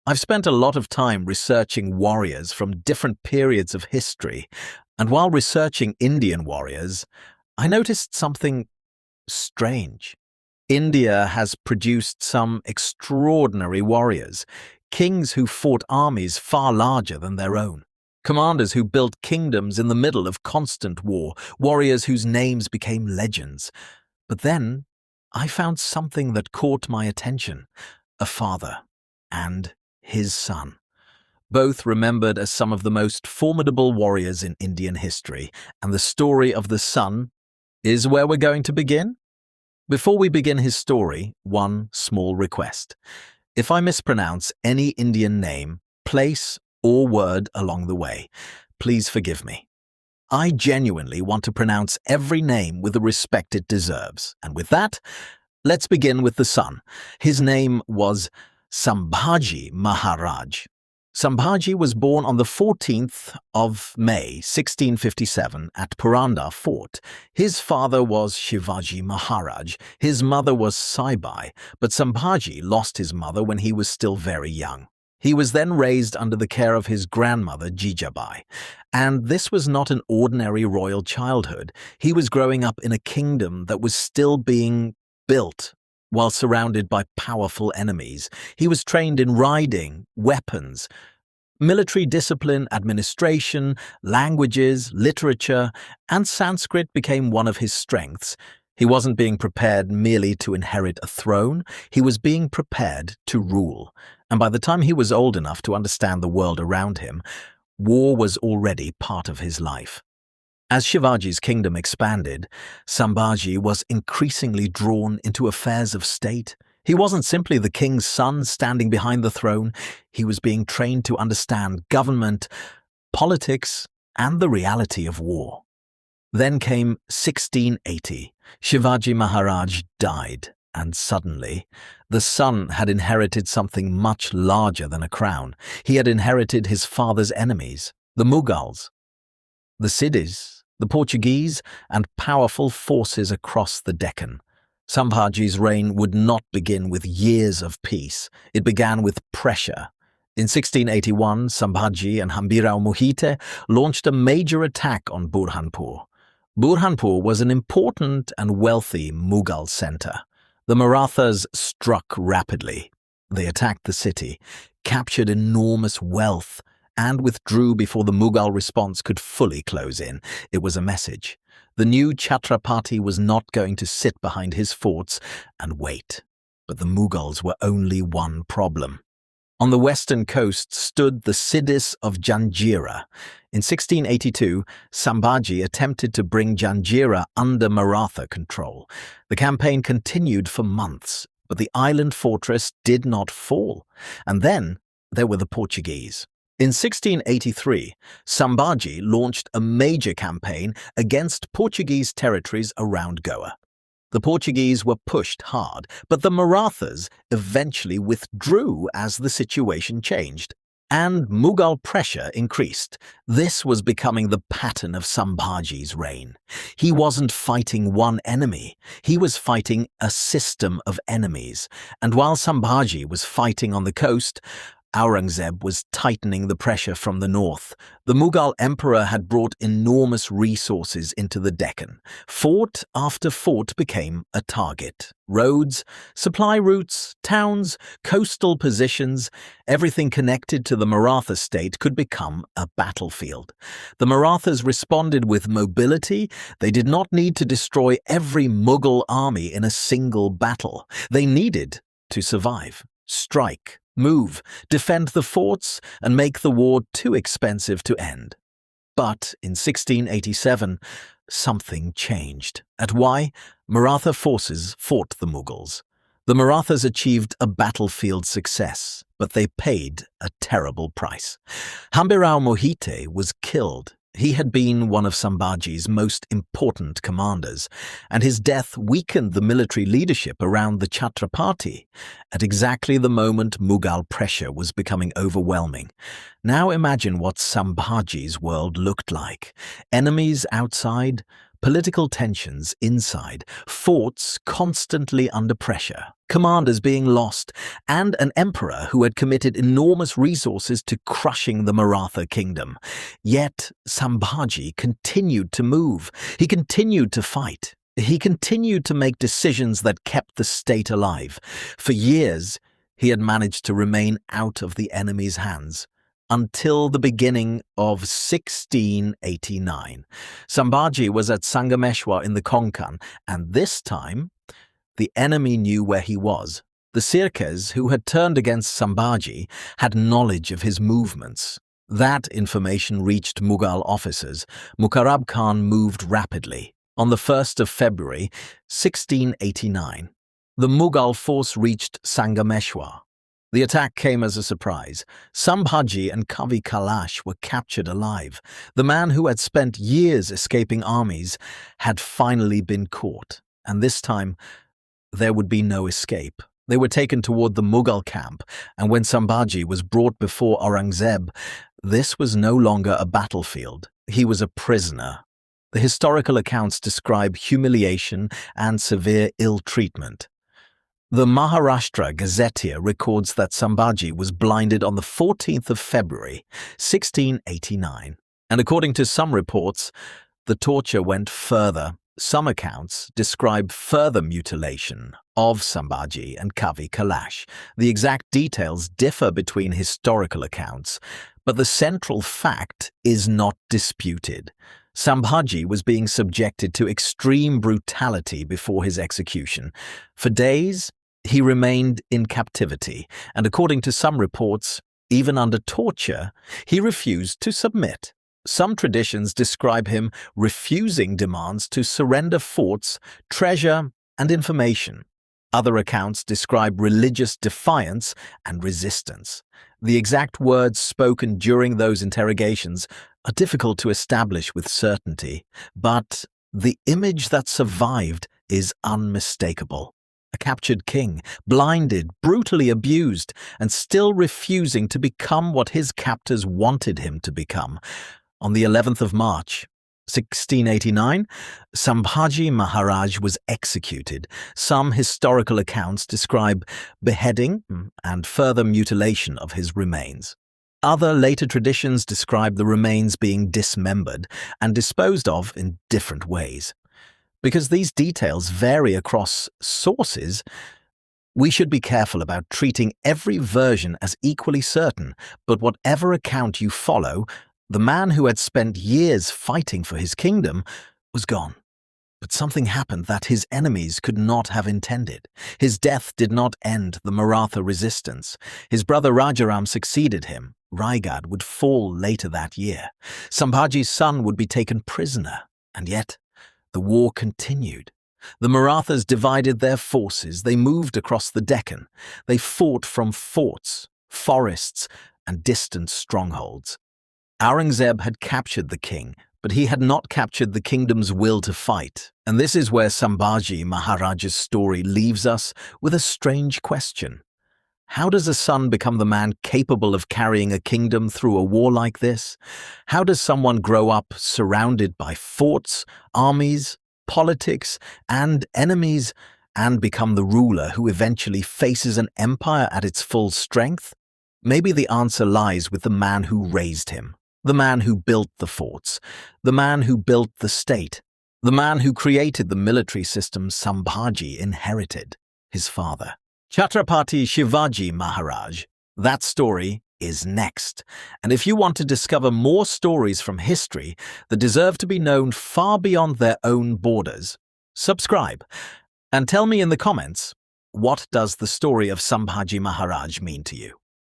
I've spent a lot of time researching warriors from different periods of history, and while researching Indian warriors, I noticed something strange. India has produced some extraordinary warriors, kings who fought armies far larger than their own, commanders who built kingdoms in the middle of constant war, warriors whose names became legends. But then I found something that caught my attention: a father and his son, both remembered as some of the most formidable warriors in Indian history, and the story of the son is where we're going to begin. Before we begin his story, one small request. If I mispronounce any Indian name, place, or word along the way, please forgive me. I genuinely want to pronounce every name with the respect it deserves, and with that, let's begin with the son. His name was Sambhaji Maharaj. Sambhaji was born on the 14th of May, 1657, at Purandar Fort. His father was Shivaji Maharaj. His mother was Saibai, but Sambhaji lost his mother when he was still very young. He was then raised under the care of his grandmother Jijabai. And this was not an ordinary royal childhood. He was growing up in a kingdom that was still being built, while surrounded by powerful enemies. He was trained in riding, weapons, military discipline, administration, languages, literature, and Sanskrit became one of his strengths. He wasn't being prepared merely to inherit a throne, he was being prepared to rule. And by the time he was old enough to understand the world around him, war was already part of his life. As Shivaji's kingdom expanded, Sambhaji was increasingly drawn into affairs of state. He wasn't simply the king's son standing behind the throne. He was being trained to understand government, politics, and the reality of war. Then came 1680. Shivaji Maharaj died, and suddenly, the son had inherited something much larger than a crown. He had inherited his father's enemies, the Mughals, the Siddhis, the Portuguese, and powerful forces across the Deccan. Sambhaji's reign would not begin with years of peace. It began with pressure. In 1681, Sambhaji and Hambirao Mohite launched a major attack on Burhanpur. Burhanpur was an important and wealthy Mughal center. The Marathas struck rapidly. They attacked the city, captured enormous wealth, and withdrew before the Mughal response could fully close in. It was a message. The new Chhatrapati was not going to sit behind his forts and wait. But the Mughals were only one problem. On the western coast stood the Siddhis of Janjira. In 1682, Sambhaji attempted to bring Janjira under Maratha control. The campaign continued for months, but the island fortress did not fall. And then there were the Portuguese. In 1683, Sambhaji launched a major campaign against Portuguese territories around Goa. The Portuguese were pushed hard, but the Marathas eventually withdrew as the situation changed, and Mughal pressure increased. This was becoming the pattern of Sambhaji's reign. He wasn't fighting one enemy, he was fighting a system of enemies. And while Sambhaji was fighting on the coast, Aurangzeb was tightening the pressure from the north. The Mughal emperor had brought enormous resources into the Deccan. Fort after fort became a target. Roads, supply routes, towns, coastal positions, everything connected to the Maratha state could become a battlefield. The Marathas responded with mobility. They did not need to destroy every Mughal army in a single battle. They needed to survive, strike, move, defend the forts, and make the war too expensive to end. But in 1687, something changed. At Wai, Maratha forces fought the Mughals. The Marathas achieved a battlefield success, but they paid a terrible price. Hambirao Mohite was killed. He had been one of Sambhaji's most important commanders, and his death weakened the military leadership around the Chhatrapati at exactly the moment Mughal pressure was becoming overwhelming. Now imagine what Sambhaji's world looked like. Enemies outside, Political tensions inside, forts constantly under pressure, commanders being lost, and an emperor who had committed enormous resources to crushing the Maratha kingdom. Yet Sambhaji continued to move. He continued to fight. He continued to make decisions that kept the state alive. For years, he had managed to remain out of the enemy's hands. Until the beginning of 1689. Sambhaji was at Sangameshwar in the Konkan, and this time, the enemy knew where he was. The Sirkes, who had turned against Sambhaji, had knowledge of his movements. That information reached Mughal officers. Mukarrab Khan moved rapidly. On the 1st of February, 1689, the Mughal force reached Sangameshwar. The attack came as a surprise. Sambhaji and Kavi Kailash were captured alive. The man who had spent years escaping armies had finally been caught, and this time there would be no escape. They were taken toward the Mughal camp, and when Sambhaji was brought before Aurangzeb, this was no longer a battlefield. He was a prisoner. The historical accounts describe humiliation and severe ill-treatment. The Maharashtra Gazetteer records that Sambhaji was blinded on the 14th of February, 1689. And according to some reports, the torture went further. Some accounts describe further mutilation of Sambhaji and Kavi Kailash. The exact details differ between historical accounts, but the central fact is not disputed. Sambhaji was being subjected to extreme brutality before his execution. For days, he remained in captivity, and according to some reports, even under torture, he refused to submit. Some traditions describe him refusing demands to surrender forts, treasure, and information. Other accounts describe religious defiance and resistance. The exact words spoken during those interrogations are difficult to establish with certainty, but the image that survived is unmistakable. A captured king, blinded, brutally abused, and still refusing to become what his captors wanted him to become. On the 11th of March, 1689, Sambhaji Maharaj was executed. Some historical accounts describe beheading and further mutilation of his remains. Other later traditions describe the remains being dismembered and disposed of in different ways. Because these details vary across sources, we should be careful about treating every version as equally certain, but whatever account you follow, the man who had spent years fighting for his kingdom was gone. But something happened that his enemies could not have intended. His death did not end the Maratha resistance. His brother Rajaram succeeded him. Raigad would fall later that year. Sambhaji's son would be taken prisoner, and yet the war continued. The Marathas divided their forces. They moved across the Deccan. They fought from forts, forests, and distant strongholds. Aurangzeb had captured the king, but he had not captured the kingdom's will to fight. And this is where Sambhaji Maharaj's story leaves us with a strange question. How does a son become the man capable of carrying a kingdom through a war like this? How does someone grow up surrounded by forts, armies, politics, and enemies, and become the ruler who eventually faces an empire at its full strength? Maybe the answer lies with the man who raised him, the man who built the forts, the man who built the state, the man who created the military system Sambhaji inherited, his father. Chhatrapati Shivaji Maharaj. That story is next. And if you want to discover more stories from history that deserve to be known far beyond their own borders, subscribe and tell me in the comments, what does the story of Sambhaji Maharaj mean to you?